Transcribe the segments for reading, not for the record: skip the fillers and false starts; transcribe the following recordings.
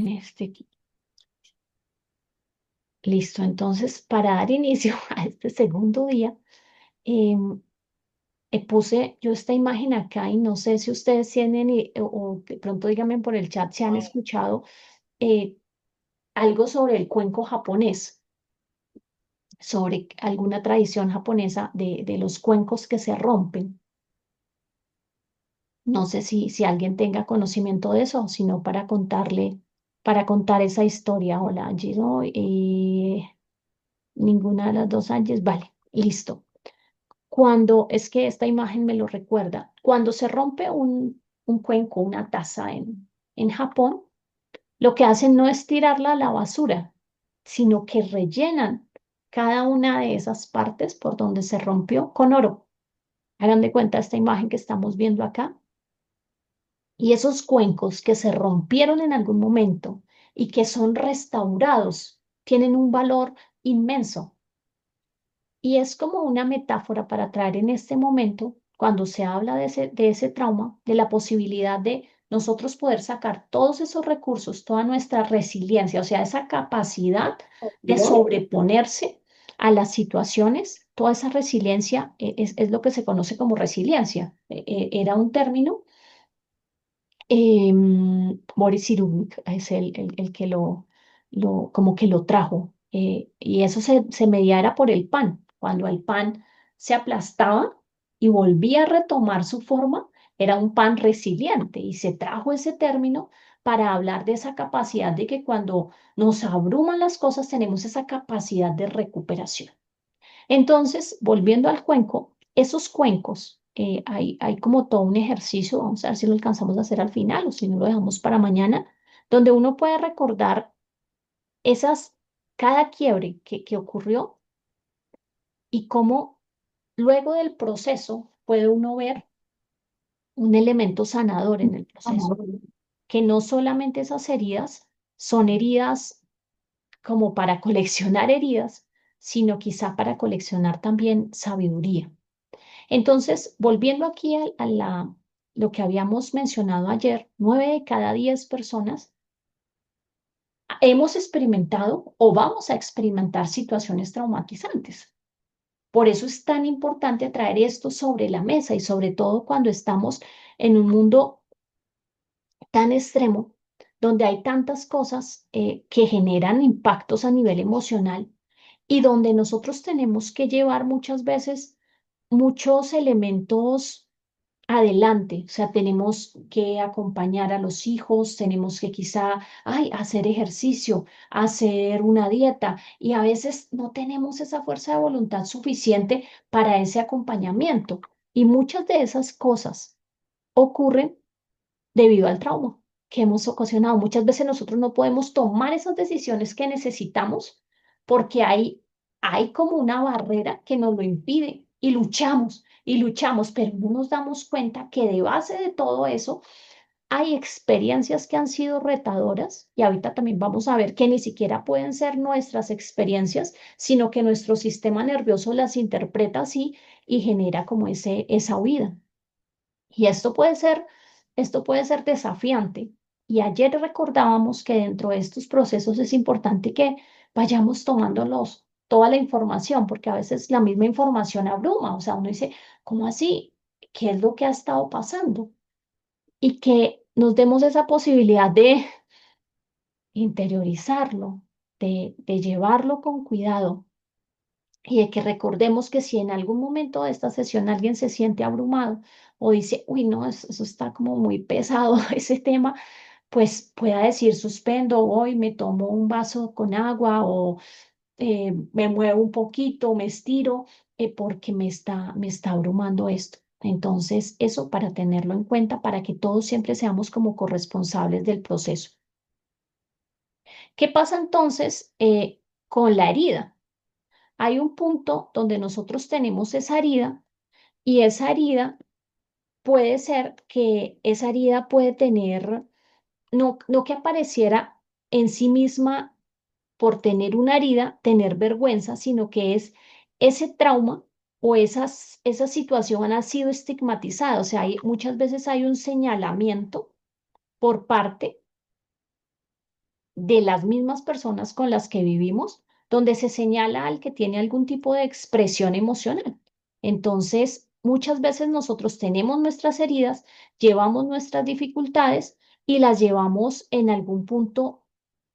Este, listo, entonces para dar inicio a este segundo día, em, puse yo esta imagen acá y no sé si ustedes tienen o de pronto díganme por el chat si han escuchado eh, algo sobre el cuenco japonés, sobre alguna tradición japonesa de los cuencos que se rompen. No sé si alguien tenga conocimiento de eso, sino para contar esa historia. Hola, Angie, no, ninguna de las dos Angies, vale, listo. Cuando, es que esta imagen me lo recuerda, cuando se rompe un cuenco, una taza en Japón, lo que hacen no es tirarla a la basura, sino que rellenan cada una de esas partes por donde se rompió con oro. Hagan de cuenta esta imagen que estamos viendo acá. Y esos cuencos que se rompieron en algún momento y que son restaurados tienen un valor inmenso. Y es como una metáfora para traer en este momento, cuando se habla de ese trauma, de la posibilidad de nosotros poder sacar todos esos recursos, toda nuestra resiliencia, o sea, esa capacidad de sobreponerse a las situaciones, toda esa resiliencia es lo que se conoce como resiliencia. Era un término. Boris Cyrulnik es el que como que lo trajo. Y eso se medía era por el pan. Cuando el pan se aplastaba y volvía a retomar su forma, era un pan resiliente. Y se trajo ese término para hablar de esa capacidad de que cuando nos abruman las cosas tenemos esa capacidad de recuperación. Entonces, volviendo al cuenco, esos cuencos, hay como todo un ejercicio, vamos a ver si lo alcanzamos a hacer al final o si no lo dejamos para mañana, donde uno puede recordar esas, cada quiebre que ocurrió y cómo luego del proceso puede uno ver un elemento sanador en el proceso, que no solamente esas heridas son heridas como para coleccionar heridas, sino quizá para coleccionar también sabiduría. Entonces, volviendo aquí lo que habíamos mencionado ayer, 9 de cada 10 personas hemos experimentado o vamos a experimentar situaciones traumatizantes. Por eso es tan importante traer esto sobre la mesa y sobre todo cuando estamos en un mundo tan extremo, donde hay tantas cosas que generan impactos a nivel emocional y donde nosotros tenemos que llevar muchas veces muchos elementos adelante, o sea, tenemos que acompañar a los hijos, tenemos que quizá, ay, hacer ejercicio, hacer una dieta y a veces no tenemos esa fuerza de voluntad suficiente para ese acompañamiento y muchas de esas cosas ocurren debido al trauma que hemos ocasionado. Muchas veces nosotros no podemos tomar esas decisiones que necesitamos porque hay como una barrera que nos lo impide y luchamos, pero no nos damos cuenta que de base de todo eso hay experiencias que han sido retadoras y ahorita también vamos a ver que ni siquiera pueden ser nuestras experiencias, sino que nuestro sistema nervioso las interpreta así y genera como esa huida. Y esto puede ser desafiante. Y ayer recordábamos que dentro de estos procesos es importante que vayamos tomándolos toda la información, porque a veces la misma información abruma. O sea, uno dice, ¿cómo así? ¿Qué es lo que ha estado pasando? Y que nos demos esa posibilidad de interiorizarlo, de llevarlo con cuidado y de que recordemos que si en algún momento de esta sesión alguien se siente abrumado o dice, uy, no, eso está como muy pesado ese tema, pues pueda decir, suspendo, voy, me tomo un vaso con agua o me muevo un poquito, me estiro, porque me está abrumando esto. Entonces, eso para tenerlo en cuenta, para que todos siempre seamos como corresponsables del proceso. ¿Qué pasa entonces con la herida? Hay un punto donde nosotros tenemos esa herida y esa herida puede ser que esa herida puede tener, no que apareciera en sí misma por tener una herida, tener vergüenza, sino que es ese trauma o esa situación ha sido estigmatizada. O sea, muchas veces hay un señalamiento por parte de las mismas personas con las que vivimos, donde se señala al que tiene algún tipo de expresión emocional. Entonces, muchas veces nosotros tenemos nuestras heridas, llevamos nuestras dificultades y las llevamos en algún punto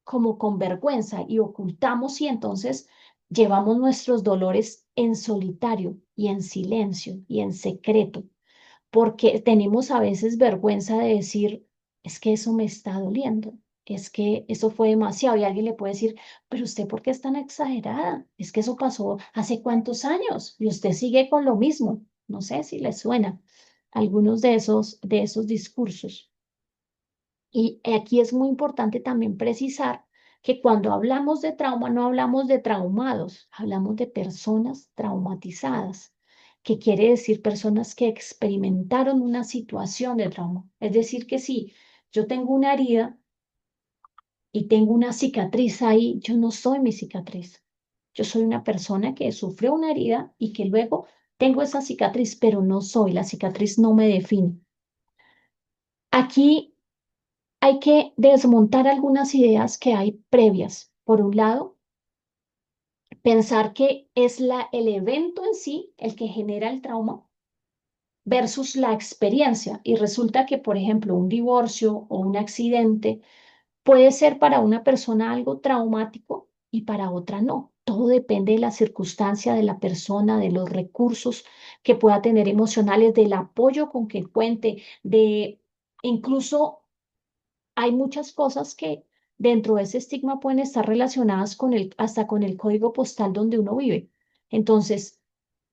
como con vergüenza y ocultamos y entonces llevamos nuestros dolores en solitario y en silencio y en secreto, porque tenemos a veces vergüenza de decir, es que eso me está doliendo, es que eso fue demasiado y alguien le puede decir, pero usted ¿por qué es tan exagerada? Es que eso pasó hace cuántos años y usted sigue con lo mismo. No sé si le suena algunos de esos discursos. Y aquí es muy importante también precisar que cuando hablamos de trauma no hablamos de traumados, hablamos de personas traumatizadas, que quiere decir personas que experimentaron una situación de trauma. Es decir, que si yo tengo una herida y tengo una cicatriz ahí, yo no soy mi cicatriz. Yo soy una persona que sufrió una herida y que luego tengo esa cicatriz, pero no soy, la cicatriz no me define. Aquí hay que desmontar algunas ideas que hay previas. Por un lado, pensar que es el evento en sí el que genera el trauma versus la experiencia. Y resulta que, por ejemplo, un divorcio o un accidente puede ser para una persona algo traumático y para otra no. Todo depende de la circunstancia de la persona, de los recursos que pueda tener emocionales, del apoyo con que cuente, de incluso hay muchas cosas que dentro de ese estigma pueden estar relacionadas con hasta con el código postal donde uno vive. Entonces,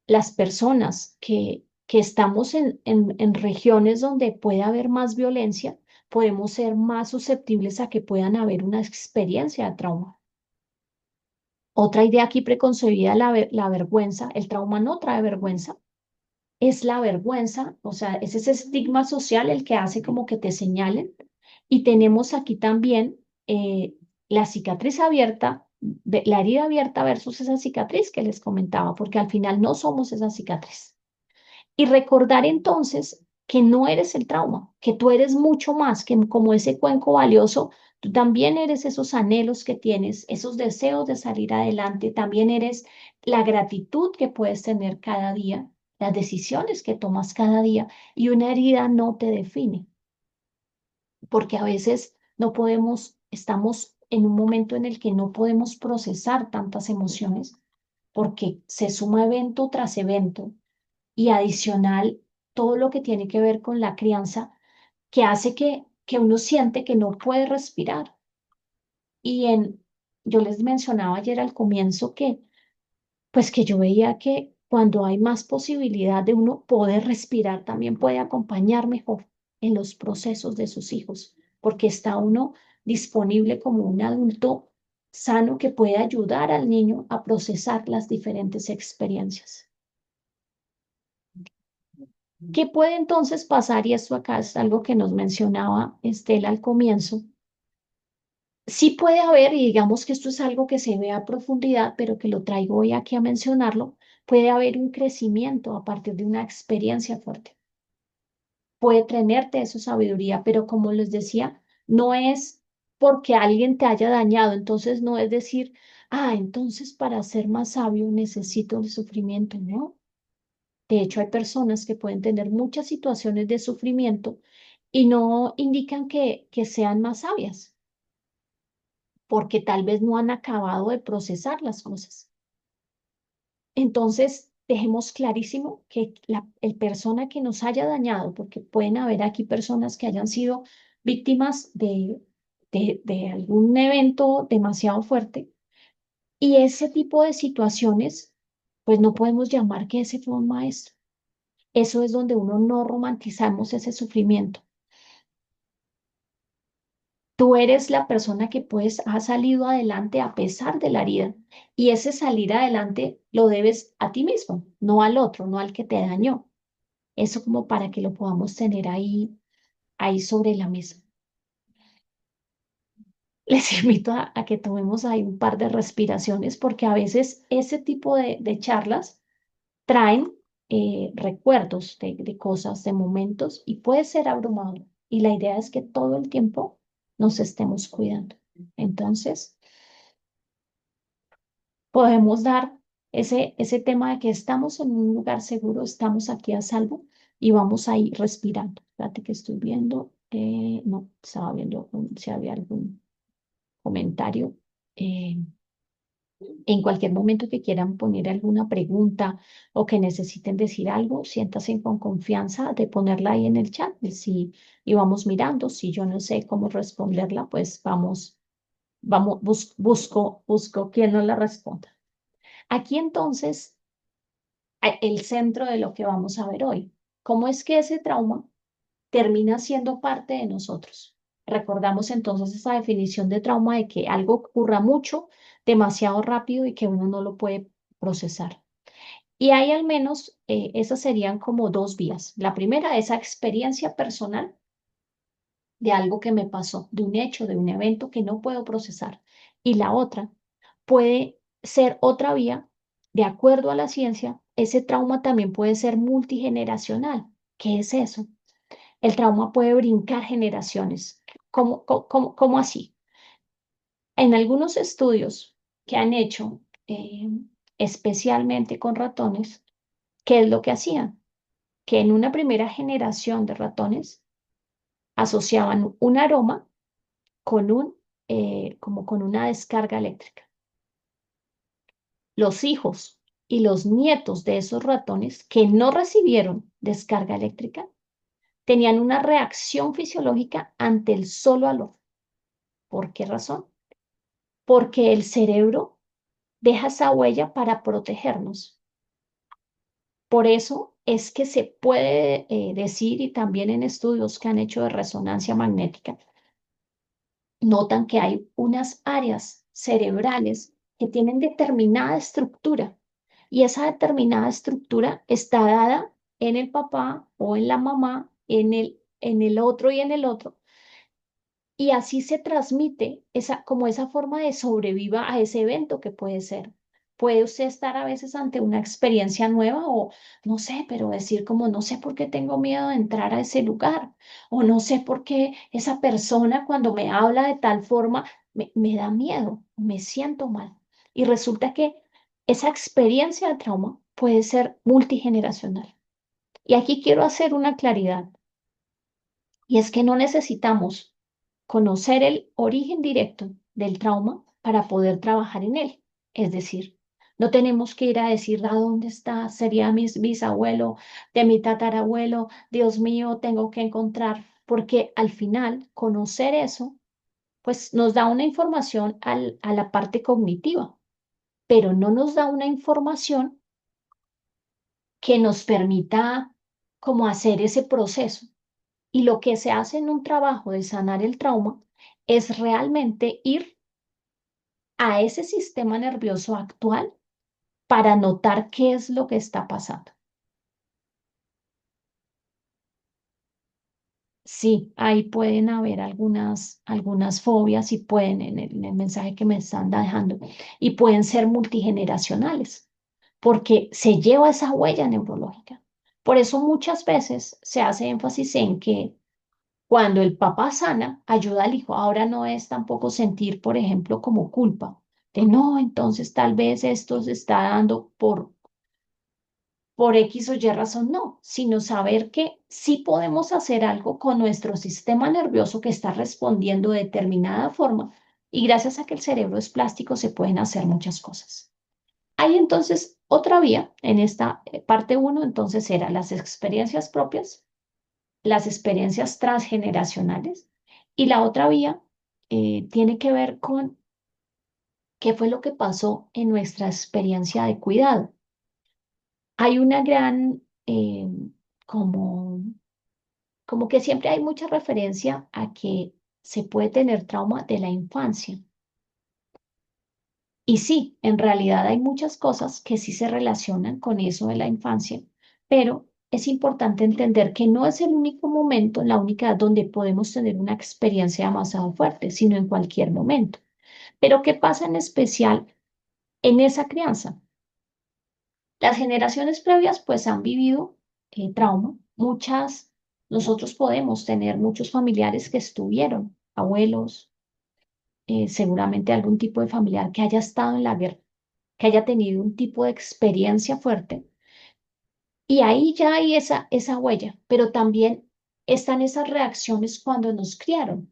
las personas que estamos en regiones donde puede haber más violencia, podemos ser más susceptibles a que puedan haber una experiencia de trauma. Otra idea aquí preconcebida, la vergüenza. El trauma no trae vergüenza, es la vergüenza, o sea, es ese estigma social el que hace como que te señalen. Y tenemos aquí también la cicatriz abierta, la herida abierta versus esa cicatriz que les comentaba, porque al final no somos esa cicatriz. Y recordar entonces que no eres el trauma, que tú eres mucho más, que como ese cuenco valioso, tú también eres esos anhelos que tienes, esos deseos de salir adelante, también eres la gratitud que puedes tener cada día, las decisiones que tomas cada día, y una herida no te define, porque a veces no podemos, estamos en un momento en el que no podemos procesar tantas emociones, porque se suma evento tras evento y adicional todo lo que tiene que ver con la crianza, que hace que uno siente que no puede respirar. Y yo les mencionaba ayer al comienzo que, pues que yo veía que cuando hay más posibilidad de uno poder respirar, también puede acompañar mejor en los procesos de sus hijos, porque está uno disponible como un adulto sano que puede ayudar al niño a procesar las diferentes experiencias. ¿Qué puede entonces pasar? Y esto acá es algo que nos mencionaba Estela al comienzo. Sí puede haber, y digamos que esto es algo que se ve a profundidad, pero que lo traigo hoy aquí a mencionarlo, puede haber un crecimiento a partir de una experiencia fuerte. Puede tenerte eso sabiduría, pero como les decía, no es porque alguien te haya dañado, entonces no es decir, entonces para ser más sabio necesito el sufrimiento, ¿no? De hecho, hay personas que pueden tener muchas situaciones de sufrimiento y no indican que sean más sabias, porque tal vez no han acabado de procesar las cosas. Entonces, dejemos clarísimo que el persona que nos haya dañado, porque pueden haber aquí personas que hayan sido víctimas de algún evento demasiado fuerte, y ese tipo de situaciones, pues no podemos llamar que ese fue un maestro. Eso es donde uno no romantizamos ese sufrimiento. Tú eres la persona que pues ha salido adelante a pesar de la herida y ese salir adelante lo debes a ti mismo, no al otro, no al que te dañó. Eso como para que lo podamos tener ahí sobre la mesa. Les invito a que tomemos ahí un par de respiraciones porque a veces ese tipo de charlas traen recuerdos de cosas, de momentos y puede ser abrumador. Y la idea es que todo el tiempo nos estemos cuidando. Entonces, podemos dar ese tema de que estamos en un lugar seguro, estamos aquí a salvo y vamos a ir respirando. Fíjate que estoy viendo, no, estaba viendo si había algún comentario. Eh, en cualquier momento que quieran poner alguna pregunta o que necesiten decir algo, siéntanse con confianza de ponerla ahí en el chat. Y vamos mirando. Si yo no sé cómo responderla, pues busco quien nos la responda. Aquí entonces, el centro de lo que vamos a ver hoy. ¿Cómo es que ese trauma termina siendo parte de nosotros? Recordamos entonces esa definición de trauma de que algo ocurra mucho, demasiado rápido y que uno no lo puede procesar. Y hay al menos, esas serían como dos vías. La primera, esa experiencia personal de algo que me pasó, de un hecho, de un evento que no puedo procesar. Y la otra puede ser otra vía, de acuerdo a la ciencia, ese trauma también puede ser multigeneracional. ¿Qué es eso? El trauma puede brincar generaciones. ¿Cómo así? En algunos estudios que han hecho, especialmente con ratones, ¿qué es lo que hacían? Que en una primera generación de ratones asociaban un aroma con como con una descarga eléctrica. Los hijos y los nietos de esos ratones que no recibieron descarga eléctrica tenían una reacción fisiológica ante el solo olor. ¿Por qué razón? Porque el cerebro deja esa huella para protegernos. Por eso es que se puede, decir, y también en estudios que han hecho de resonancia magnética, notan que hay unas áreas cerebrales que tienen determinada estructura y esa determinada estructura está dada en el papá o en la mamá, en el otro y en el otro. Y así se transmite como esa forma de sobreviva a ese evento que puede ser. Puede usted estar a veces ante una experiencia nueva o no sé, pero decir como no sé por qué tengo miedo de entrar a ese lugar o no sé por qué esa persona cuando me habla de tal forma me da miedo, me siento mal. Y resulta que esa experiencia de trauma puede ser multigeneracional. Y aquí quiero hacer una claridad y es que no necesitamos conocer el origen directo del trauma para poder trabajar en él. Es decir, no tenemos que ir a decir a dónde está, sería mi bisabuelo, de mi tatarabuelo, Dios mío, tengo que encontrar, porque al final conocer eso, pues nos da una información a la parte cognitiva, pero no nos da una información que nos permita como hacer ese proceso. Y lo que se hace en un trabajo de sanar el trauma es realmente ir a ese sistema nervioso actual para notar qué es lo que está pasando. Sí, ahí pueden haber algunas fobias y pueden, en el mensaje que me están dejando, y pueden ser multigeneracionales, porque se lleva esa huella neurológica. Por eso muchas veces se hace énfasis en que cuando el papá sana, ayuda al hijo. Ahora no es tampoco sentir, por ejemplo, como culpa de no, entonces tal vez esto se está dando por X o Y razón, no, sino saber que sí podemos hacer algo con nuestro sistema nervioso que está respondiendo de determinada forma y gracias a que el cerebro es plástico se pueden hacer muchas cosas. Hay entonces otra vía en esta, parte uno, entonces era las experiencias propias, las experiencias transgeneracionales y la otra vía, tiene que ver con qué fue lo que pasó en nuestra experiencia de cuidado. Hay una gran, como, como que siempre hay mucha referencia a que se puede tener trauma de la infancia. Y sí, en realidad hay muchas cosas que sí se relacionan con eso de la infancia, pero es importante entender que no es el único momento, la única edad donde podemos tener una experiencia demasiado fuerte, sino en cualquier momento. Pero ¿qué pasa en especial en esa crianza? Las generaciones previas pues han vivido, trauma. Nosotros podemos tener muchos familiares que estuvieron, abuelos, seguramente algún tipo de familiar que haya estado en la guerra, que haya tenido un tipo de experiencia fuerte. Y ahí ya hay esa huella, pero también están esas reacciones cuando nos criaron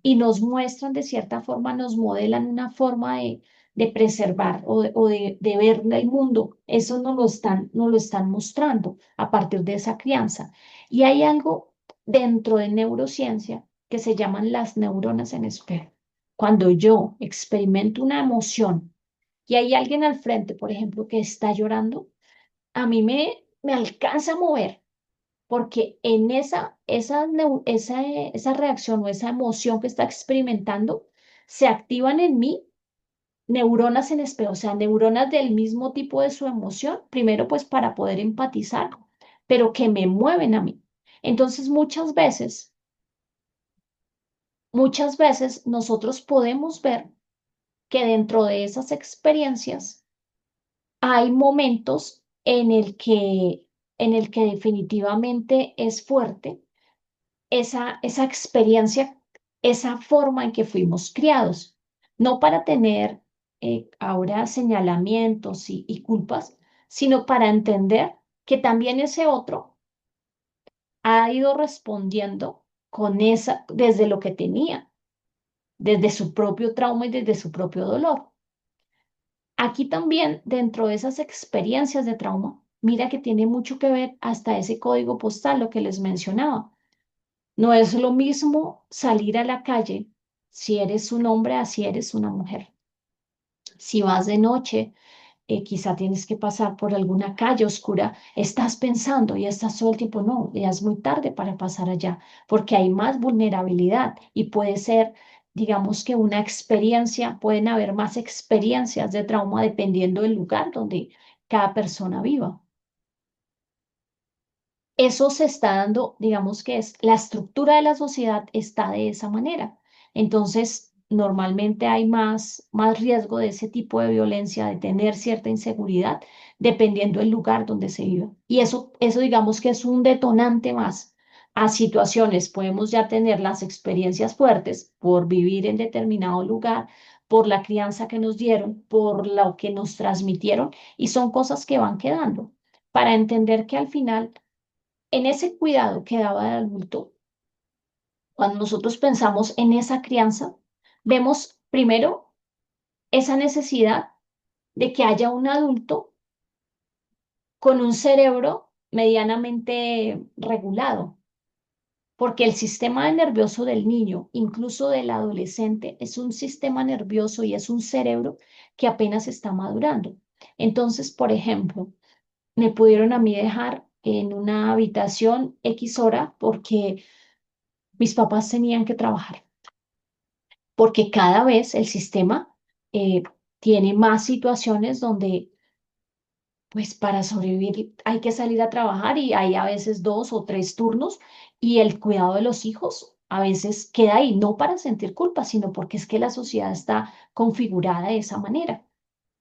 y nos muestran de cierta forma, nos modelan una forma de preservar o de ver el mundo. Eso nos lo están mostrando a partir de esa crianza. Y hay algo dentro de neurociencia que se llaman las neuronas en espejo. Cuando yo experimento una emoción y hay alguien al frente, por ejemplo, que está llorando, a mí me alcanza a mover porque en esa reacción o esa emoción que está experimentando, se activan en mí neuronas en espejo, o sea, neuronas del mismo tipo de su emoción, primero pues para poder empatizar, pero que me mueven a mí. Entonces, muchas veces nosotros podemos ver que dentro de esas experiencias hay momentos en el que definitivamente es fuerte esa experiencia, esa forma en que fuimos criados, no para tener ahora señalamientos y culpas, sino para entender que también ese otro ha ido respondiendo con desde lo que tenía, desde su propio trauma y desde su propio dolor. Aquí también, dentro de esas experiencias de trauma, mira que tiene mucho que ver hasta ese código postal, lo que les mencionaba. No es lo mismo salir a la calle si eres un hombre a si eres una mujer. Si vas de noche, quizá tienes que pasar por alguna calle oscura, estás pensando y estás todo el tiempo, no, ya es muy tarde para pasar allá, porque hay más vulnerabilidad y puede ser, digamos que una experiencia, pueden haber más experiencias de trauma dependiendo del lugar donde cada persona viva. Eso se está dando, digamos que es la estructura de la sociedad está de esa manera. Entonces, normalmente hay más riesgo de ese tipo de violencia, de tener cierta inseguridad, dependiendo del lugar donde se vive. Y eso digamos que es un detonante más a situaciones. Podemos ya tener las experiencias fuertes por vivir en determinado lugar, por la crianza que nos dieron, por lo que nos transmitieron, y son cosas que van quedando para entender que al final en ese cuidado que daba el adulto, cuando nosotros pensamos en esa crianza, vemos primero esa necesidad de que haya un adulto con un cerebro medianamente regulado, porque el sistema nervioso del niño, incluso del adolescente, es un sistema nervioso y es un cerebro que apenas está madurando. Entonces, por ejemplo, me pudieron a mí dejar en una habitación X hora porque mis papás tenían que trabajar, porque cada vez el sistema eh, tiene más situaciones donde, pues para sobrevivir hay que salir a trabajar y hay a veces 2 o 3 turnos y el cuidado de los hijos a veces queda ahí, no para sentir culpa, sino porque es que la sociedad está configurada de esa manera.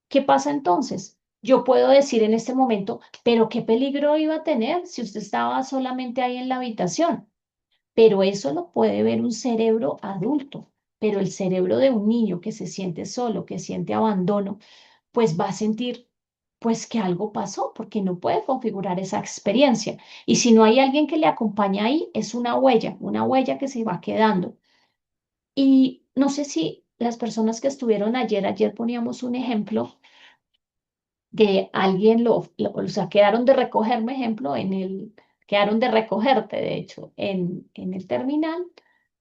¿Qué pasa entonces? Yo puedo decir en este momento, pero qué peligro iba a tener si usted estaba solamente ahí en la habitación. Pero eso lo puede ver un cerebro adulto, pero el cerebro de un niño que se siente solo, que siente abandono, pues va a sentir pues que algo pasó porque no puede configurar esa experiencia. Y si no hay alguien que le acompaña ahí, es una huella que se va quedando. Y no sé si las personas que estuvieron ayer poníamos un ejemplo de alguien, o sea, quedaron de recogerme, ejemplo, quedaron de recogerte, de hecho, en el terminal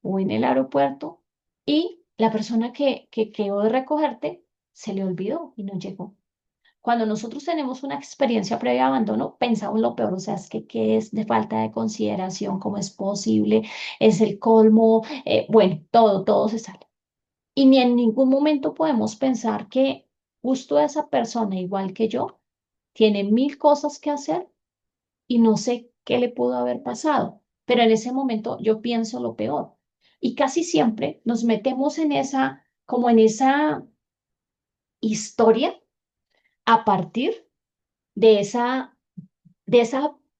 o en el aeropuerto, y la persona que quedó de recogerte se le olvidó y no llegó. Cuando nosotros tenemos una experiencia previa de abandono, pensamos lo peor, o sea, es que qué es de falta de consideración, cómo es posible, es el colmo, bueno, todo se sale. Y ni en ningún momento podemos pensar que justo esa persona, igual que yo, tiene mil cosas que hacer y no sé qué le pudo haber pasado. Pero en ese momento yo pienso lo peor. Y casi siempre nos metemos como en esa historia a partir de esa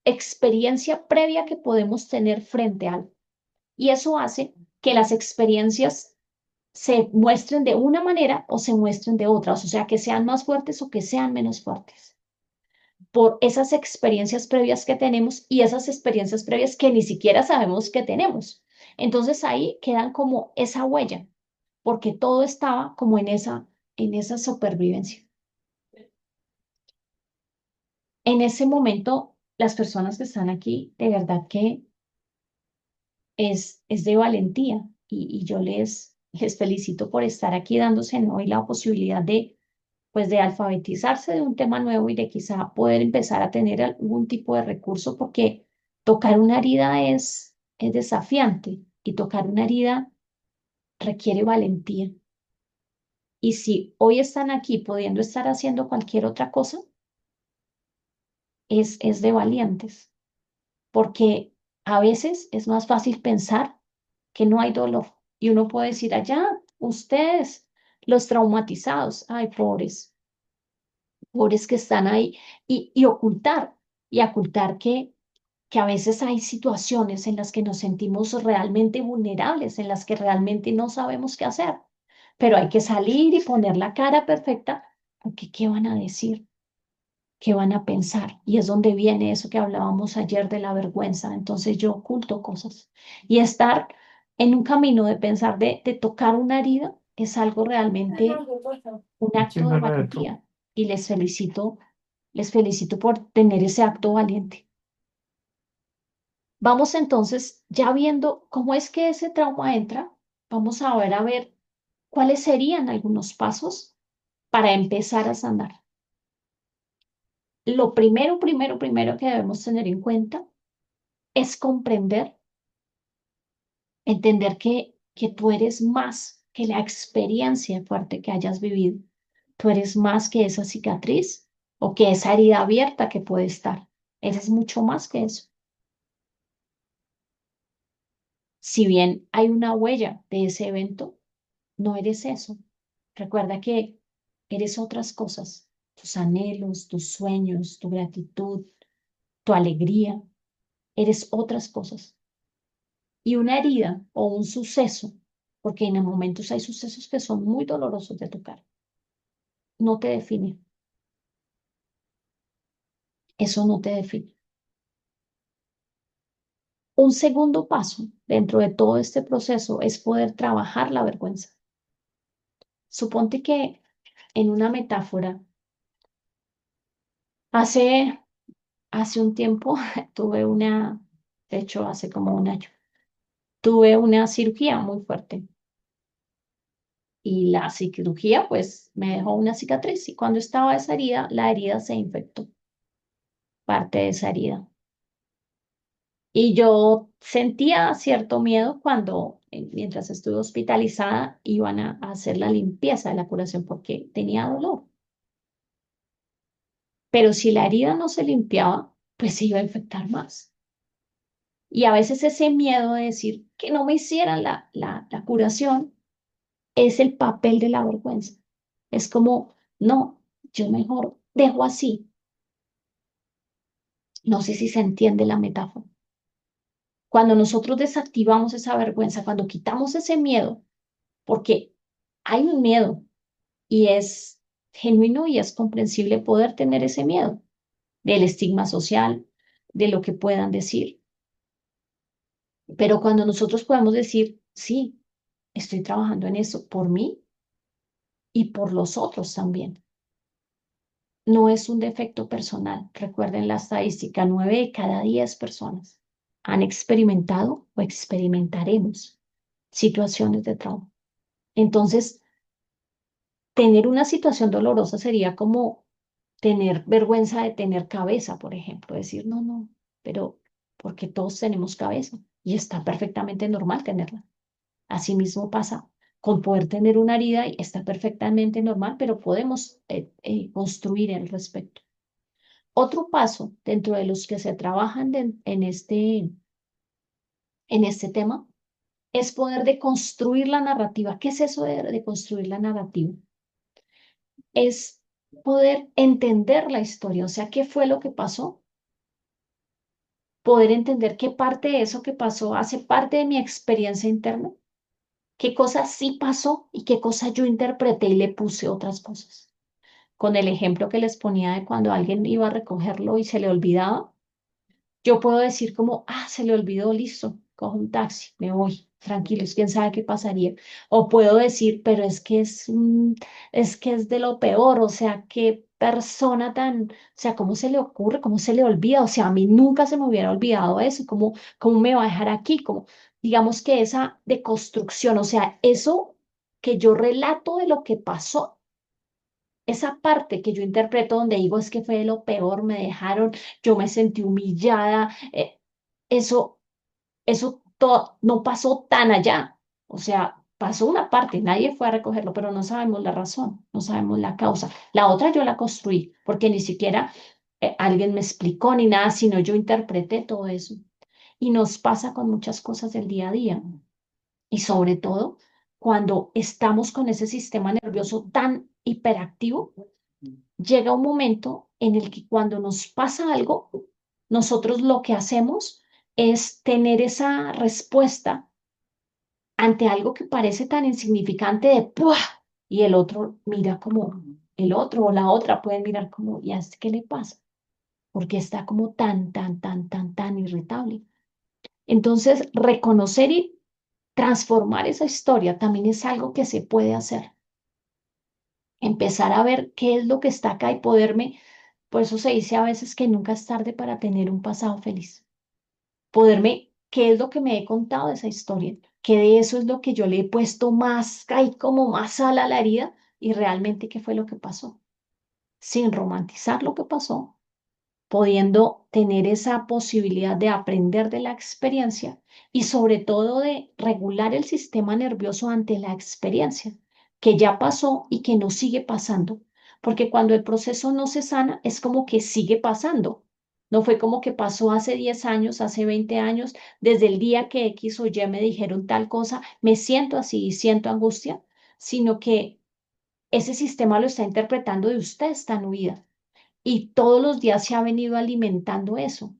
experiencia previa que podemos tener frente a algo. Y eso hace que las experiencias se muestren de una manera o se muestren de otra, o sea, que sean más fuertes o que sean menos fuertes, por esas experiencias previas que tenemos y esas experiencias previas que ni siquiera sabemos que tenemos. Entonces ahí quedan como esa huella, porque todo estaba como en esa supervivencia. En ese momento, las personas que están aquí, de verdad que es de valentía y yo les felicito por estar aquí dándose hoy la posibilidad de, pues, de alfabetizarse de un tema nuevo y de quizá poder empezar a tener algún tipo de recurso, porque tocar una herida es desafiante y tocar una herida requiere valentía. Y si hoy están aquí pudiendo estar haciendo cualquier otra cosa, es de valientes, porque a veces es más fácil pensar que no hay dolor. Y uno puede decir, allá, ustedes, los traumatizados, ay, pobres, pobres que están ahí, y ocultar, y ocultar que a veces hay situaciones en las que nos sentimos realmente vulnerables, en las que realmente no sabemos qué hacer, pero hay que salir y poner la cara perfecta, porque ¿qué van a decir? ¿Qué van a pensar? Y es donde viene eso que hablábamos ayer de la vergüenza. Entonces yo oculto cosas. Y estar en un camino de pensar, de tocar una herida, es algo realmente un acto de valentía. Y les felicito por tener ese acto valiente. Vamos entonces, ya viendo cómo es que ese trauma entra, vamos a ver cuáles serían algunos pasos para empezar a sanar. Lo primero que debemos tener en cuenta es comprender, entender que tú eres más que la experiencia fuerte que hayas vivido. Tú eres más que esa cicatriz o que esa herida abierta que puede estar. Eres mucho más que eso. Si bien hay una huella de ese evento, no eres eso. Recuerda que eres otras cosas, tus anhelos, tus sueños, tu gratitud, tu alegría. Eres otras cosas. Y una herida o un suceso, porque en momentos hay sucesos que son muy dolorosos de tocar, no te define. Eso no te define. Un segundo paso dentro de todo este proceso es poder trabajar la vergüenza. Suponte que en una metáfora, hace, hace un tiempo tuve de hecho hace como un año, tuve una cirugía muy fuerte y la cirugía pues me dejó una cicatriz y cuando estaba esa herida, la herida se infectó, parte de esa herida. Y yo sentía cierto miedo cuando, mientras estuve hospitalizada, iban a hacer la limpieza de la curación porque tenía dolor. Pero si la herida no se limpiaba, pues se iba a infectar más. Y a veces ese miedo de decir que no me hicieran la curación es el papel de la vergüenza. Es como, no, yo mejor dejo así. No sé si se entiende la metáfora. Cuando nosotros desactivamos esa vergüenza, cuando quitamos ese miedo, porque hay un miedo y es genuino y es comprensible poder tener ese miedo del estigma social, de lo que puedan decir. Pero cuando nosotros podemos decir, sí, estoy trabajando en eso por mí y por los otros también. No es un defecto personal. Recuerden la estadística, 9 de cada 10 personas han experimentado o experimentaremos situaciones de trauma. Entonces, tener una situación dolorosa sería como tener vergüenza de tener cabeza, por ejemplo, decir, no, no, pero porque todos tenemos cabeza y está perfectamente normal tenerla. Asimismo pasa con poder tener una herida y está perfectamente normal, pero podemos construir al respecto. Otro paso dentro de los que se trabajan en este tema es poder deconstruir la narrativa. ¿Qué es eso de construir la narrativa? Es poder entender la historia, o sea, qué fue lo que pasó, poder entender qué parte de eso que pasó hace parte de mi experiencia interna qué cosa sí pasó y qué cosa yo interpreté y le puse otras cosas. Con el ejemplo que les ponía de cuando alguien iba a recogerlo y se le olvidaba, yo puedo decir como, ah, se le olvidó, listo, cojo un taxi, me voy, tranquilos, quién sabe qué pasaría. O puedo decir, pero es que es de lo peor, o sea, qué persona tan, o sea, ¿cómo se le ocurre? ¿Cómo se le olvida? O sea, a mí nunca se me hubiera olvidado eso, ¿cómo me va a dejar aquí? Como, digamos que esa deconstrucción, o sea, eso que yo relato de lo que pasó, esa parte que yo interpreto donde digo es que fue lo peor, me dejaron, yo me sentí humillada, eso, no pasó tan allá. O sea, pasó una parte, nadie fue a recogerlo, pero no sabemos la razón, no sabemos la causa. La otra yo la construí, porque ni siquiera alguien me explicó ni nada, sino yo interpreté todo eso. Y nos pasa con muchas cosas del día a día. Y sobre todo cuando estamos con ese sistema nervioso tan hiperactivo, llega un momento en el que cuando nos pasa algo, nosotros lo que hacemos es tener esa respuesta ante algo que parece tan insignificante de ¡pua! Y el otro mira como, el otro o la otra pueden mirar como, ¿y a este qué le pasa? Porque está como tan irritable. Entonces, reconocer y transformar esa historia también es algo que se puede hacer. Empezar a ver qué es lo que está acá y poderme, por eso se dice a veces que nunca es tarde para tener un pasado feliz. Poderme, qué es lo que me he contado de esa historia, qué de eso es lo que yo le he puesto más, hay como más sal a la herida y realmente qué fue lo que pasó, sin romantizar lo que pasó, pudiendo tener esa posibilidad de aprender de la experiencia y sobre todo de regular el sistema nervioso ante la experiencia que ya pasó y que no sigue pasando, porque cuando el proceso no se sana es como que sigue pasando. No fue como que pasó hace 10 años, hace 20 años, desde el día que X o Y me dijeron tal cosa, me siento así y siento angustia, sino que ese sistema lo está interpretando de usted esta vida y todos los días se ha venido alimentando eso.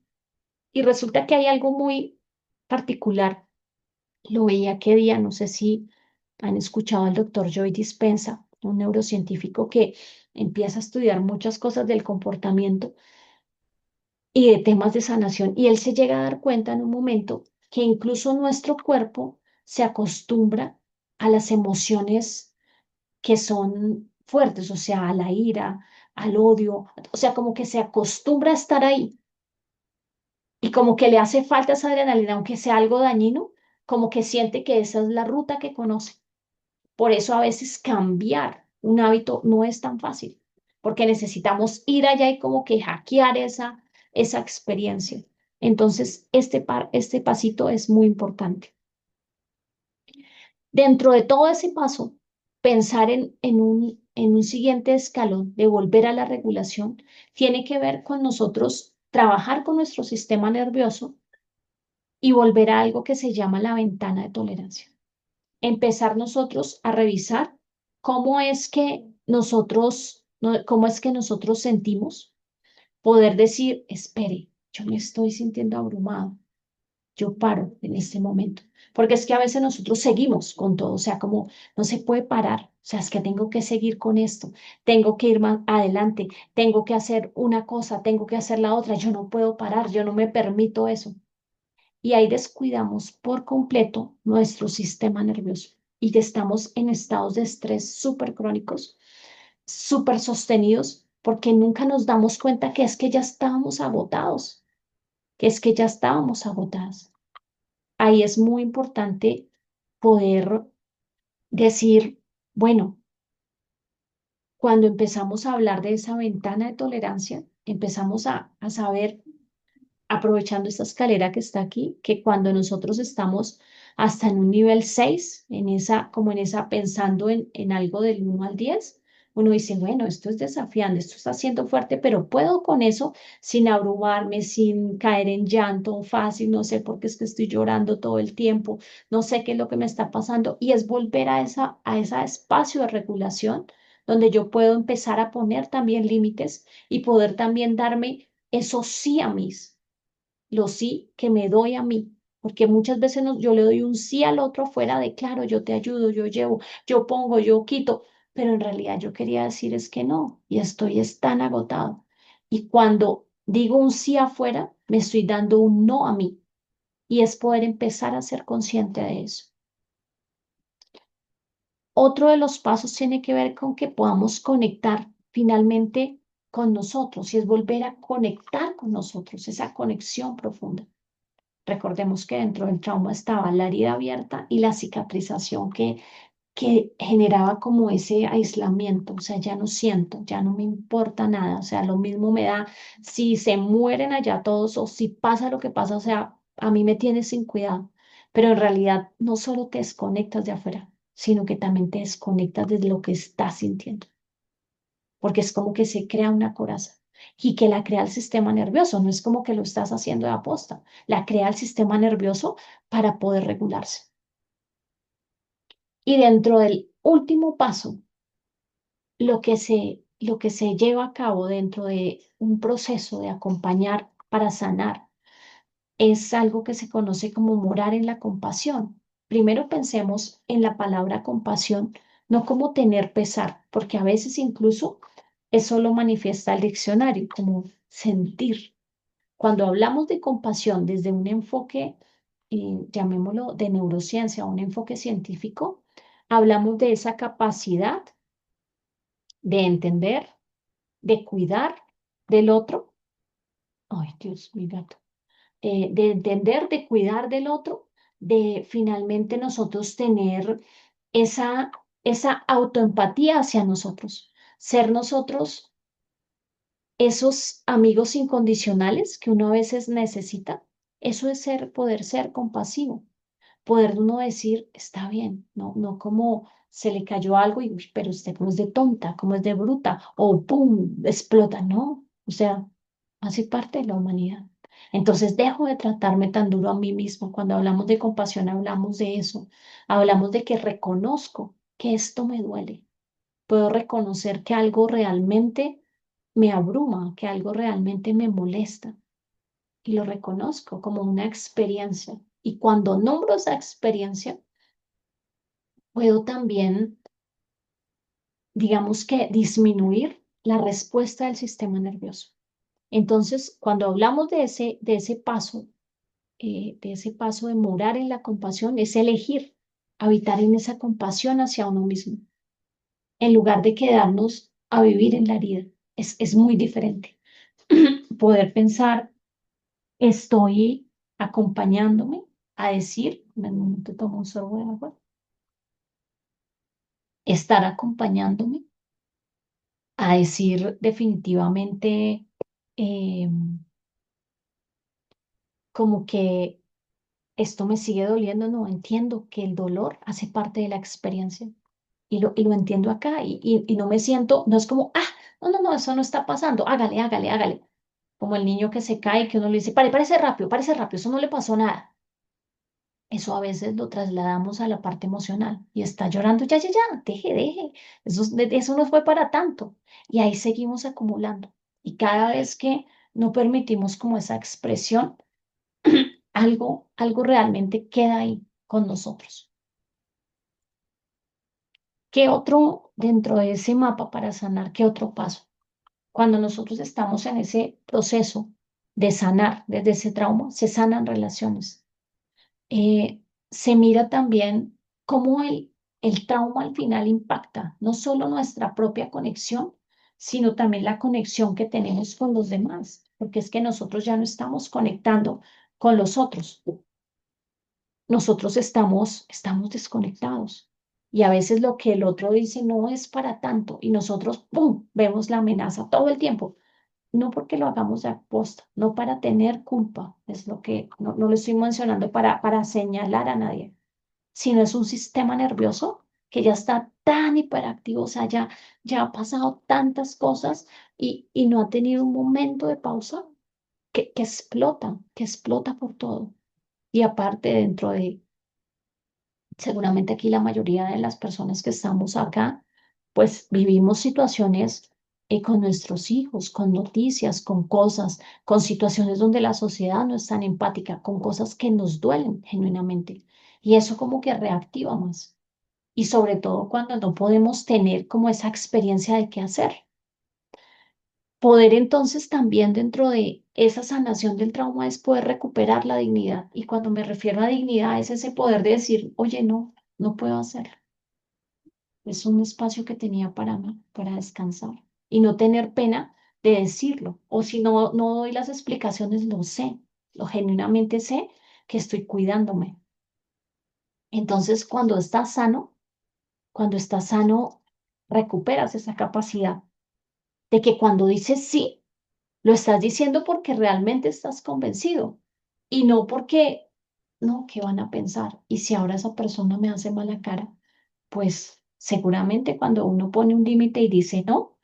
Y resulta que hay algo muy particular. Lo veía qué día, no sé si han escuchado al doctor Joe Dispenza, un neurocientífico que empieza a estudiar muchas cosas del comportamiento y de temas de sanación. Y él se llega a dar cuenta en un momento que incluso nuestro cuerpo se acostumbra a las emociones que son fuertes, o sea, a la ira, al odio, o sea, como que se acostumbra a estar ahí y como que le hace falta esa adrenalina, aunque sea algo dañino, como que siente que esa es la ruta que conoce. Por eso a veces cambiar un hábito no es tan fácil, porque necesitamos ir allá y como que hackear esa experiencia. Entonces, este pasito es muy importante. Dentro de todo ese paso, pensar en un siguiente escalón de volver a la regulación tiene que ver con nosotros trabajar con nuestro sistema nervioso y volver a algo que se llama la ventana de tolerancia. Empezar nosotros a revisar cómo es que nosotros, cómo es que nosotros sentimos, poder decir, espere, yo me estoy sintiendo abrumado, yo paro en este momento. Porque es que a veces nosotros seguimos con todo, o sea, como no se puede parar, o sea, es que tengo que seguir con esto, tengo que ir más adelante, tengo que hacer una cosa, tengo que hacer la otra, yo no puedo parar, yo no me permito eso. Y ahí descuidamos por completo nuestro sistema nervioso y que estamos en estados de estrés súper crónicos, súper sostenidos, porque nunca nos damos cuenta que es que ya estábamos agotados, que es que ya estábamos agotadas. Ahí es muy importante poder decir, bueno, cuando empezamos a hablar de esa ventana de tolerancia, empezamos a saber aprovechando esta escalera que está aquí, que cuando nosotros estamos hasta en un nivel 6 como en esa, pensando en algo del 1 al 10, uno dice, bueno, esto es desafiante, esto está siendo fuerte, pero puedo con eso sin abrumarme, sin caer en llanto fácil, no sé por qué es que estoy llorando todo el tiempo, no sé qué es lo que me está pasando, y es volver a ese espacio de regulación donde yo puedo empezar a poner también límites y poder también darme esos sí a mí, lo sí que me doy a mí, porque muchas veces yo le doy un sí al otro fuera de, claro, yo te ayudo, yo llevo, yo pongo, yo quito, pero en realidad yo quería decir es que no, y estoy es tan agotado. Y cuando digo un sí afuera, me estoy dando un no a mí, y es poder empezar a ser consciente de eso. Otro de los pasos tiene que ver con que podamos conectar finalmente con nosotros, y es volver a conectar con nosotros, esa conexión profunda. Recordemos que dentro del trauma estaba la herida abierta y la cicatrización que generaba como ese aislamiento, o sea, ya no siento, ya no me importa nada, o sea, lo mismo me da si se mueren allá todos o si pasa lo que pasa, o sea, a mí me tienes sin cuidado, pero en realidad no solo te desconectas de afuera, sino que también te desconectas de lo que estás sintiendo, porque es como que se crea una coraza. Y que la crea el sistema nervioso, no es como que lo estás haciendo de aposta, la crea el sistema nervioso para poder regularse. Y dentro del último paso, lo que se lleva a cabo dentro de un proceso de acompañar para sanar es algo que se conoce como morar en la compasión. Primero pensemos en la palabra compasión, no como tener pesar, porque a veces incluso eso lo manifiesta el diccionario, como sentir. Cuando hablamos de compasión desde un enfoque, llamémoslo de neurociencia, un enfoque científico, hablamos de esa capacidad de entender, de cuidar del otro. Ay, Dios, mi gato. De entender, de cuidar del otro, de finalmente nosotros tener esa autoempatía hacia nosotros, ser nosotros esos amigos incondicionales que uno a veces necesita. Eso es poder ser compasivo, poder uno decir, está bien, no como se le cayó algo y, "Uy, pero usted cómo es de tonta, cómo es de bruta, o pum, explota, no, o sea, hace parte de la humanidad. Entonces dejo de tratarme tan duro a mí mismo. Cuando hablamos de compasión, hablamos de eso, hablamos de que reconozco que esto me duele, puedo reconocer que algo realmente me abruma, que algo realmente me molesta y lo reconozco como una experiencia. Y cuando nombro esa experiencia, puedo también, digamos que, disminuir la respuesta del sistema nervioso. Entonces, cuando hablamos de ese paso de morar en la compasión, es elegir habitar en esa compasión hacia uno mismo, en lugar de quedarnos a vivir en la herida. Es muy diferente. Poder pensar, estoy acompañándome a decir, un momento tomo un sorbo de agua, estar acompañándome a decir definitivamente eh, como que esto me sigue doliendo, no entiendo que el dolor hace parte de la experiencia y lo entiendo acá y no me siento, no es como, no, eso no está pasando, hágale, hágale, hágale, como el niño que se cae, que uno le dice, parece rápido, eso no le pasó nada. Eso a veces lo trasladamos a la parte emocional y está llorando, ya, deje, eso no fue para tanto. Y ahí seguimos acumulando. Y cada vez que no permitimos como esa expresión, algo realmente queda ahí con nosotros. ¿Qué otro dentro de ese mapa para sanar? ¿Qué otro paso? Cuando nosotros estamos en ese proceso de sanar desde ese trauma, se sanan relaciones. Se mira también cómo el trauma al final impacta no solo nuestra propia conexión, sino también la conexión que tenemos con los demás, porque es que nosotros ya no estamos conectando con los otros, nosotros estamos desconectados. Y a veces lo que el otro dice no es para tanto y nosotros, ¡pum!, vemos la amenaza todo el tiempo. No porque lo hagamos de aposta, no para tener culpa, es lo que no lo estoy mencionando para señalar a nadie, sino es un sistema nervioso que ya está tan hiperactivo, o sea, ya ha pasado tantas cosas y no ha tenido un momento de pausa que explota por todo. Y aparte, seguramente aquí la mayoría de las personas que estamos acá, pues vivimos situaciones con nuestros hijos, con noticias, con cosas, con situaciones donde la sociedad no es tan empática, con cosas que nos duelen genuinamente. Y eso como que reactiva más. Y sobre todo cuando no podemos tener como esa experiencia de qué hacer. Poder entonces también dentro de esa sanación del trauma es poder recuperar la dignidad. Y cuando me refiero a dignidad es ese poder de decir, oye, no, no puedo hacerlo. Es un espacio que tenía para mí, para descansar. Y no tener pena de decirlo. O si no, no doy las explicaciones, lo sé. Lo genuinamente sé que estoy cuidándome. Entonces, cuando estás sano, recuperas esa capacidad de que cuando dices sí, lo estás diciendo porque realmente estás convencido y no porque, no, ¿qué van a pensar? Y si ahora esa persona me hace mala cara, pues seguramente cuando uno pone un límite y dice no,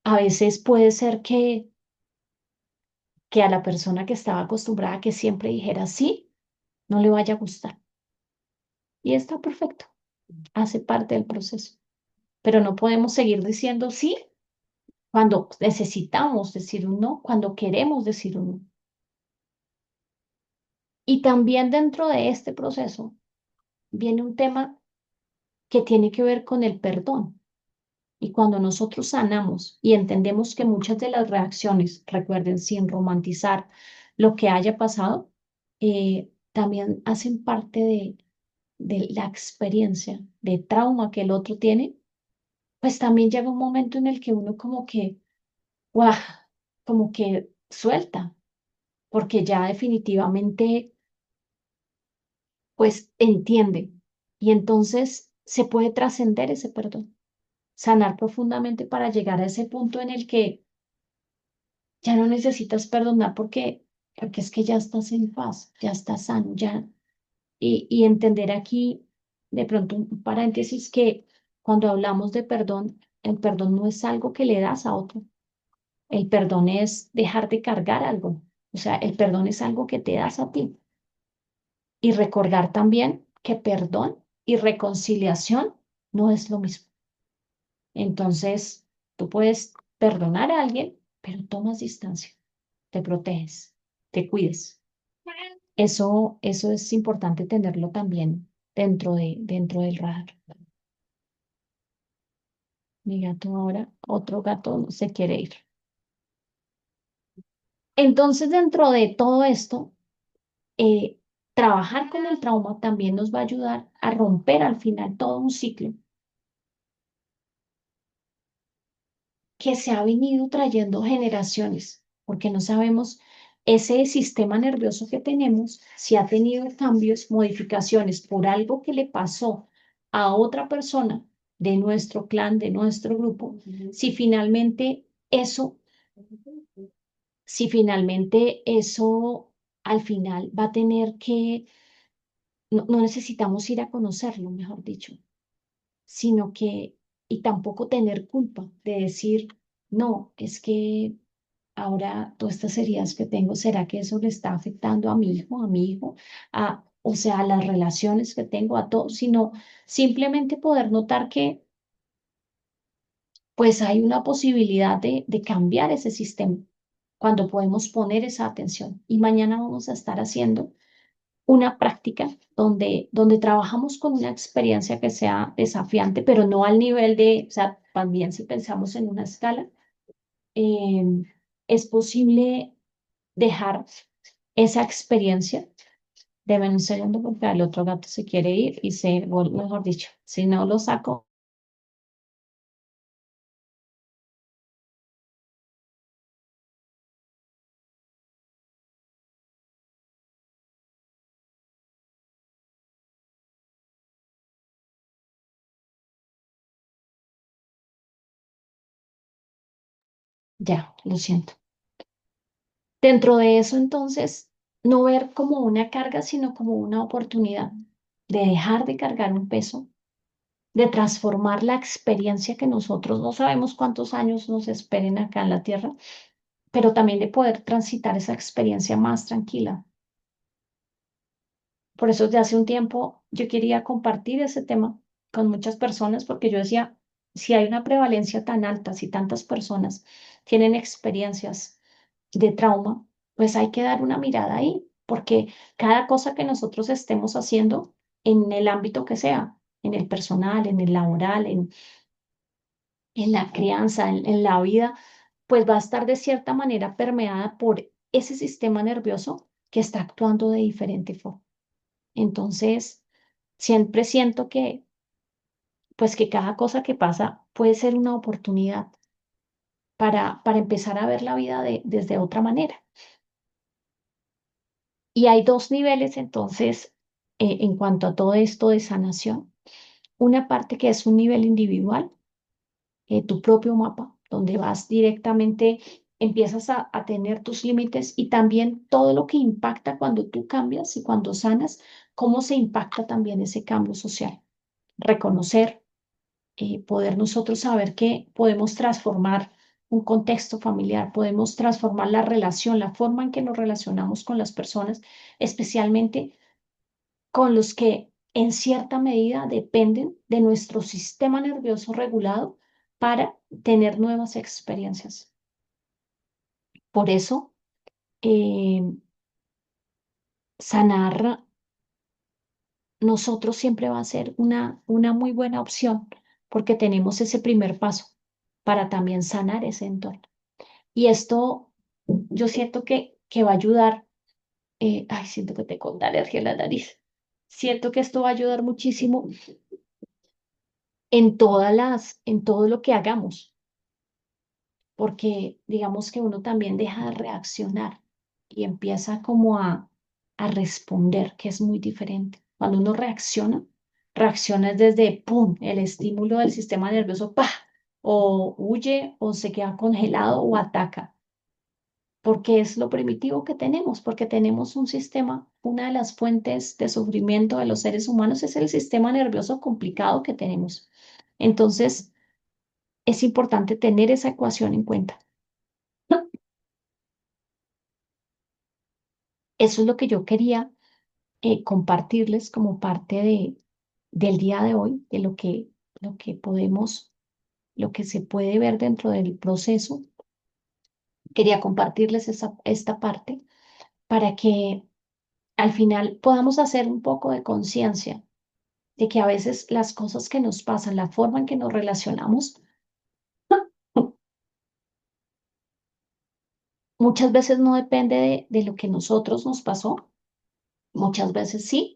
a veces puede ser que a la persona que estaba acostumbrada a que siempre dijera sí, no le vaya a gustar. Y está perfecto, hace parte del proceso. Pero no podemos seguir diciendo sí cuando necesitamos decir un no, cuando queremos decir un no. Y también dentro de este proceso viene un tema que tiene que ver con el perdón. Y cuando nosotros sanamos y entendemos que muchas de las reacciones, recuerden, sin romantizar lo que haya pasado, también hacen parte de la experiencia de trauma que el otro tiene, pues también llega un momento en el que uno como que, ¡guau!, como que suelta, porque ya definitivamente, pues entiende. Y entonces se puede trascender ese perdón, sanar profundamente para llegar a ese punto en el que ya no necesitas perdonar porque es que ya estás en paz, ya estás sano, ya. Y entender aquí, de pronto, un paréntesis, que cuando hablamos de perdón, el perdón no es algo que le das a otro, el perdón es dejar de cargar algo, o sea, el perdón es algo que te das a ti. Y recordar también que perdón y reconciliación no es lo mismo. Entonces, tú puedes perdonar a alguien, pero tomas distancia, te proteges, te cuides. Eso es importante tenerlo también dentro del radar. Mi gato ahora, otro gato no se quiere ir. Entonces, dentro de todo esto, eh, trabajar con el trauma también nos va a ayudar a romper al final todo un ciclo que se ha venido trayendo generaciones, porque no sabemos ese sistema nervioso que tenemos, si ha tenido cambios, modificaciones por algo que le pasó a otra persona de nuestro clan, de nuestro grupo, si finalmente eso, si finalmente eso al final va a tener que, no, no necesitamos ir a conocerlo, mejor dicho, sino que, y tampoco tener culpa de decir, no, es que ahora todas estas heridas que tengo, ¿será que eso le está afectando a mi hijo, o sea, a las relaciones que tengo, a todos, sino simplemente poder notar que pues hay una posibilidad de cambiar ese sistema cuando podemos poner esa atención. Y mañana vamos a estar haciendo una práctica donde trabajamos con una experiencia que sea desafiante, pero no al nivel de, o sea, también si pensamos en una escala, eh, es posible dejar esa experiencia. Deben un segundo porque el otro gato se quiere ir y mejor dicho, si no lo saco, ya, lo siento. Dentro de eso, entonces, no ver como una carga, sino como una oportunidad de dejar de cargar un peso, de transformar la experiencia que nosotros no sabemos cuántos años nos esperen acá en la tierra, pero también de poder transitar esa experiencia más tranquila. Por eso, desde hace un tiempo, yo quería compartir ese tema con muchas personas porque yo decía, Si hay una prevalencia tan alta, si tantas personas tienen experiencias de trauma, pues hay que dar una mirada ahí, porque cada cosa que nosotros estemos haciendo en el ámbito que sea, en el personal, en el laboral, en la crianza, en la vida, pues va a estar de cierta manera permeada por ese sistema nervioso que está actuando de diferente forma. Entonces, siempre siento que, pues que cada cosa que pasa puede ser una oportunidad para empezar a ver la vida desde otra manera. Y hay dos niveles entonces en cuanto a todo esto de sanación. Una parte que es un nivel individual, tu propio mapa, donde vas directamente, empiezas a tener tus límites y también todo lo que impacta cuando tú cambias y cuando sanas, cómo se impacta también ese cambio social. Reconocer, poder nosotros saber que podemos transformar un contexto familiar, podemos transformar la relación, la forma en que nos relacionamos con las personas, especialmente con los que en cierta medida dependen de nuestro sistema nervioso regulado para tener nuevas experiencias. Por eso, eh, sanar nosotros siempre va a ser una muy buena opción porque tenemos ese primer paso para también sanar ese entorno. Y esto yo siento que va a ayudar, ay, siento que tengo una alergia en la nariz. Siento que esto va a ayudar muchísimo en todo lo que hagamos, porque digamos que uno también deja de reaccionar y empieza como a responder, que es muy diferente. Cuando uno reacciona, reacciona desde, ¡pum!, el estímulo del sistema nervioso, ¡pah!, o huye o se queda congelado o ataca, porque es lo primitivo que tenemos, porque tenemos un sistema, una de las fuentes de sufrimiento de los seres humanos es el sistema nervioso complicado que tenemos. Entonces, es importante tener esa ecuación en cuenta. Eso es lo que yo quería compartirles como parte del día de hoy, de lo que podemos, lo que se puede ver dentro del proceso. Quería compartirles esta parte para que al final podamos hacer un poco de conciencia de que a veces las cosas que nos pasan, la forma en que nos relacionamos, muchas veces no depende de lo que nosotros nos pasó, muchas veces sí.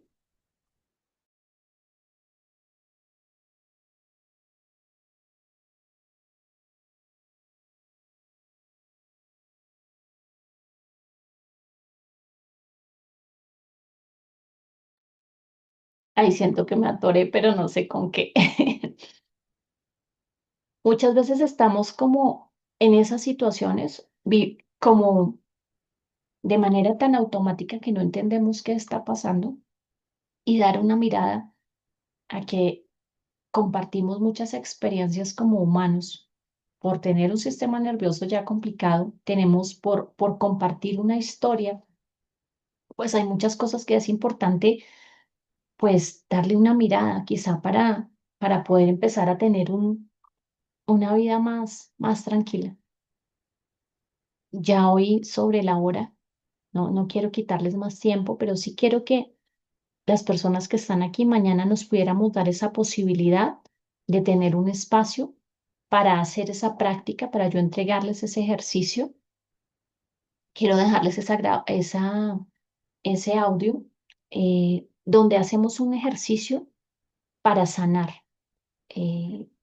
Ahí siento que me atoré, pero no sé con qué. Muchas veces estamos como en esas situaciones, como de manera tan automática que no entendemos qué está pasando y dar una mirada a que compartimos muchas experiencias como humanos. Por tener un sistema nervioso ya complicado, tenemos por compartir una historia, pues hay muchas cosas que es importante pues darle una mirada quizá para poder empezar a tener una vida más tranquila. Ya hoy sobre la hora, no quiero quitarles más tiempo, pero sí quiero que las personas que están aquí mañana nos pudiéramos dar esa posibilidad de tener un espacio para hacer esa práctica, para yo entregarles ese ejercicio. Quiero dejarles ese audio donde hacemos un ejercicio para sanar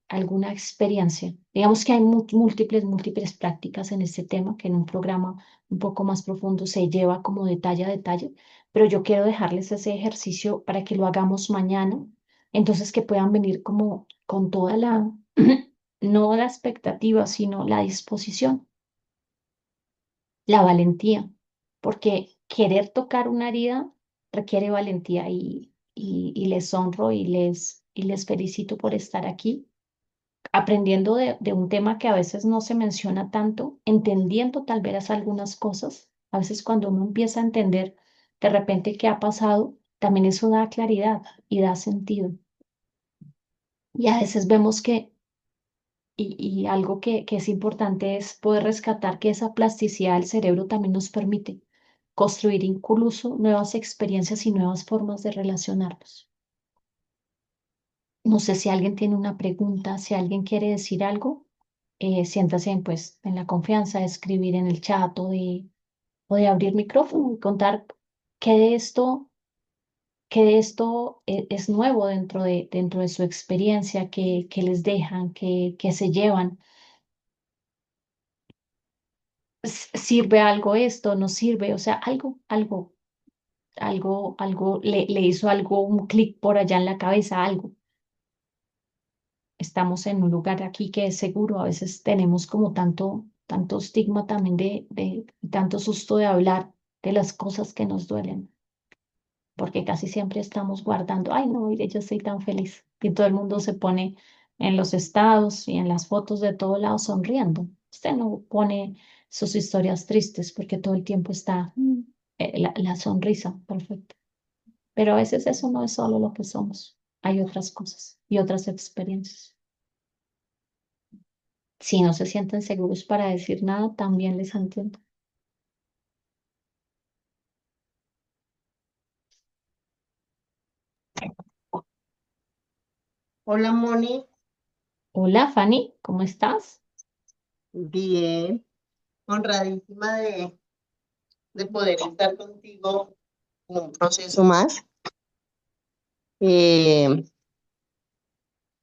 alguna experiencia. Digamos que hay múltiples prácticas en este tema que en un programa un poco más profundo se lleva como detalle a detalle, pero yo quiero dejarles ese ejercicio para que lo hagamos mañana, entonces que puedan venir como con toda la, no la expectativa, sino la disposición, la valentía, porque querer tocar una herida requiere valentía y les honro y les felicito por estar aquí aprendiendo de un tema que a veces no se menciona tanto, entendiendo tal vez algunas cosas. A veces cuando uno empieza a entender de repente qué ha pasado, también eso da claridad y da sentido. Y a veces vemos que y algo que es importante es poder rescatar que esa plasticidad del cerebro también nos permite construir incluso nuevas experiencias y nuevas formas de relacionarnos. No sé si alguien tiene una pregunta, si alguien quiere decir algo, siéntase pues en la confianza de escribir en el chat o de abrir micrófono y contar qué de esto, qué de esto es nuevo dentro de su experiencia, que les dejan, que se llevan. ¿Sirve algo esto? ¿No sirve? O sea, algo, le hizo algo, un clic por allá en la cabeza, algo. Estamos en un lugar aquí que es seguro, a veces tenemos como tanto estigma también tanto susto de hablar de las cosas que nos duelen, porque casi siempre estamos guardando, ay no, mire, yo estoy tan feliz, y todo el mundo se pone en los estados y en las fotos de todo lado sonriendo. Usted no pone sus historias tristes porque todo el tiempo está la sonrisa, perfecto. Pero a veces eso no es solo lo que somos, hay otras cosas y otras experiencias. Si no se sienten seguros para decir nada, también les entiendo. Hola Moni, Hola, Fanny, ¿cómo estás? bien, honradísima de poder estar contigo en un proceso más. Eh,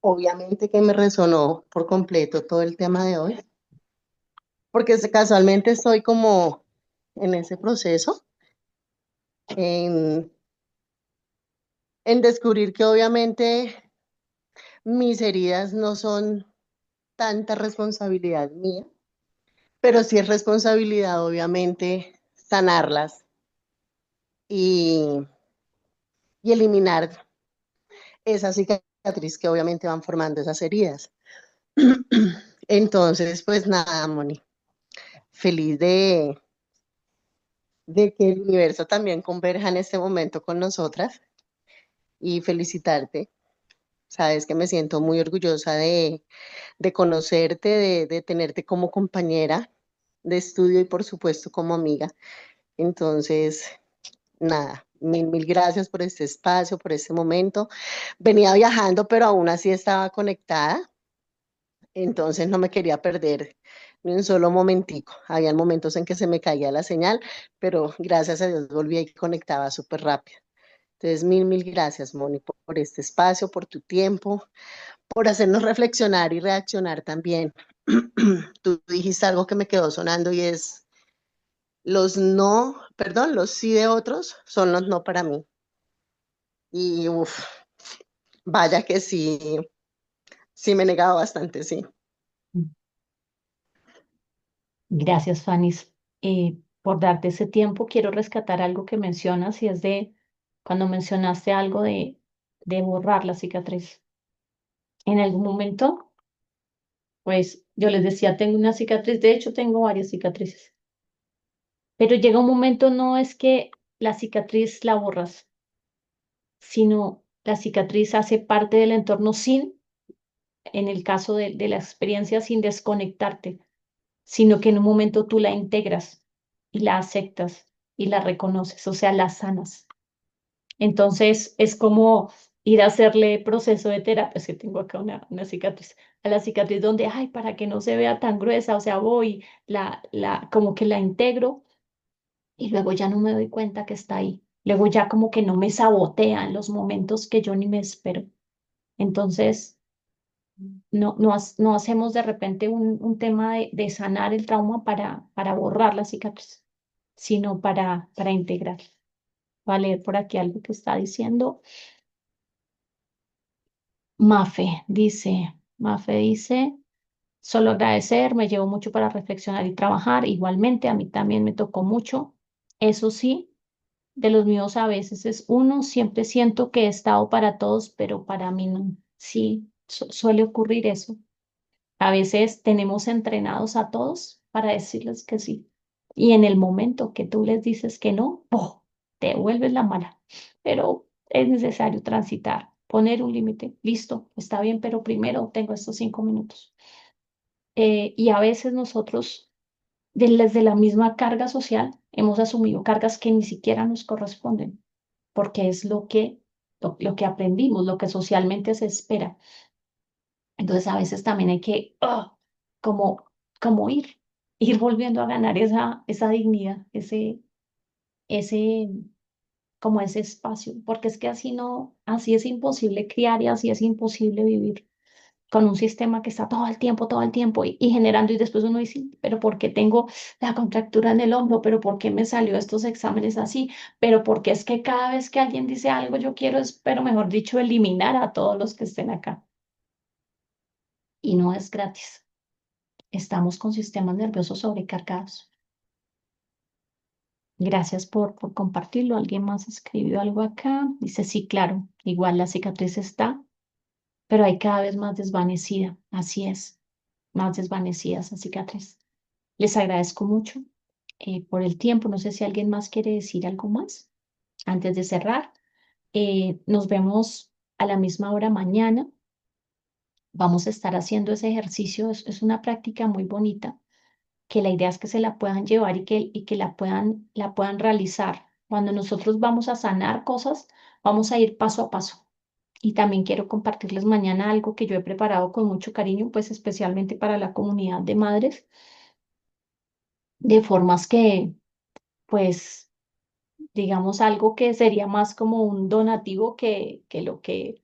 Obviamente que me resonó por completo todo el tema de hoy, porque casualmente estoy como en ese proceso, en, en descubrir que obviamente mis heridas no son tanta responsabilidad mía, pero sí es responsabilidad obviamente sanarlas y, y eliminar esa cicatriz que obviamente van formando esas heridas. Entonces, pues nada, Moni, feliz de que el universo también converja en este momento con nosotras y felicitarte. Sabes que me siento muy orgullosa de conocerte, de tenerte como compañera de estudio y por supuesto como amiga. Entonces, nada, mil gracias por este espacio, por este momento. Venía viajando, pero aún así estaba conectada. Entonces no me quería perder ni un solo momentico. Habían momentos en que se me caía la señal, pero gracias a Dios volví y conectaba súper rápido. Entonces, mil gracias, Moni, por este espacio, por tu tiempo, por hacernos reflexionar y reaccionar también. Tú dijiste algo que me quedó sonando y es los no, perdón, los sí de otros son los no para mí. Y uff, vaya que sí, sí me he negado bastante, sí. Gracias, Fanny, por darte ese tiempo. Quiero rescatar algo que mencionas y es de cuando mencionaste algo de borrar la cicatriz. En algún momento, pues yo les decía, tengo una cicatriz, de hecho tengo varias cicatrices, pero llega un momento no es que la cicatriz la borras, sino la cicatriz hace parte del entorno en el caso de la experiencia, sin desconectarte, sino que en un momento tú la integras y la aceptas y la reconoces, o sea, la sanas. Entonces es como ir a hacerle proceso de terapia, es que tengo acá una cicatriz, a la cicatriz donde, ay, para que no se vea tan gruesa, o sea, voy, como que la integro y luego ya no me doy cuenta que está ahí. Luego ya como que no me sabotea en los momentos que yo ni me espero. Entonces, no hacemos de repente un tema de sanar el trauma para borrar la cicatriz, sino para integrar. Va a leer por aquí algo que está diciendo. Mafe dice, solo agradecer, me llevo mucho para reflexionar y trabajar. Igualmente, a mí también me tocó mucho. Eso sí, de los míos a veces es uno, siempre siento que he estado para todos, pero para mí no. Sí, suele ocurrir eso. A veces tenemos entrenados a todos para decirles que sí. Y en el momento que tú les dices que no, ¡pum!, te vuelves la mala. Pero es necesario transitar, poner un límite. Listo, está bien, pero primero tengo estos 5 minutos. y a veces nosotros, desde la misma carga social, hemos asumido cargas que ni siquiera nos corresponden, porque es lo que aprendimos, lo que socialmente se espera. Entonces a veces también hay que como, como ir volviendo a ganar esa dignidad, ese, como ese espacio, porque es que así no, así es imposible criar y así es imposible vivir con un sistema que está todo el tiempo y generando y después uno dice, pero ¿por qué tengo la contractura en el hombro? ¿Pero por qué me salió estos exámenes así? ¿Pero por qué es que cada vez que alguien dice algo yo quiero, pero mejor dicho, eliminar a todos los que estén acá? Y no es gratis. Estamos con sistemas nerviosos sobrecargados. Gracias por compartirlo. ¿Alguien más escribió algo acá? Dice, sí, claro, igual la cicatriz está, pero hay cada vez más desvanecida. Así es, más desvanecida esa cicatriz. Les agradezco mucho por el tiempo. No sé si alguien más quiere decir algo más antes de cerrar. Nos vemos a la misma hora mañana. Vamos a estar haciendo ese ejercicio. Es una práctica muy bonita que la idea es que se la puedan llevar y que la puedan realizar. Cuando nosotros vamos a sanar cosas, vamos a ir paso a paso. Y también quiero compartirles mañana algo que yo he preparado con mucho cariño, pues especialmente para la comunidad de madres, de formas que, pues, digamos, algo que sería más como un donativo que lo que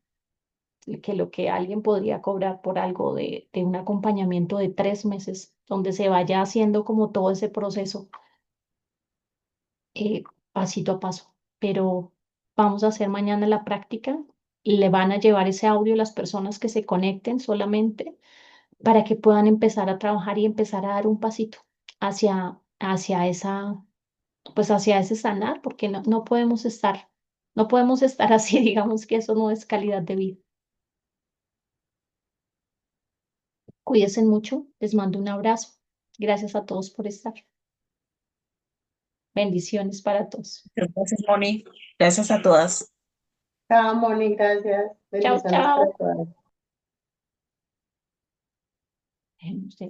alguien podría cobrar por algo de un acompañamiento de 3 meses, donde se vaya haciendo como todo ese proceso eh, pasito a paso. Pero vamos a hacer mañana la práctica. Le van a llevar ese audio a las personas que se conecten solamente para que puedan empezar a trabajar y empezar a dar un pasito hacia pues hacia ese sanar, porque no podemos estar así, digamos que eso no es calidad de vida. Cuídense mucho, les mando un abrazo. Gracias a todos por estar. Bendiciones para todos. Gracias, Moni. Gracias a todas. Chao, Moni, gracias. Chao, Bendiciones para chao. todas.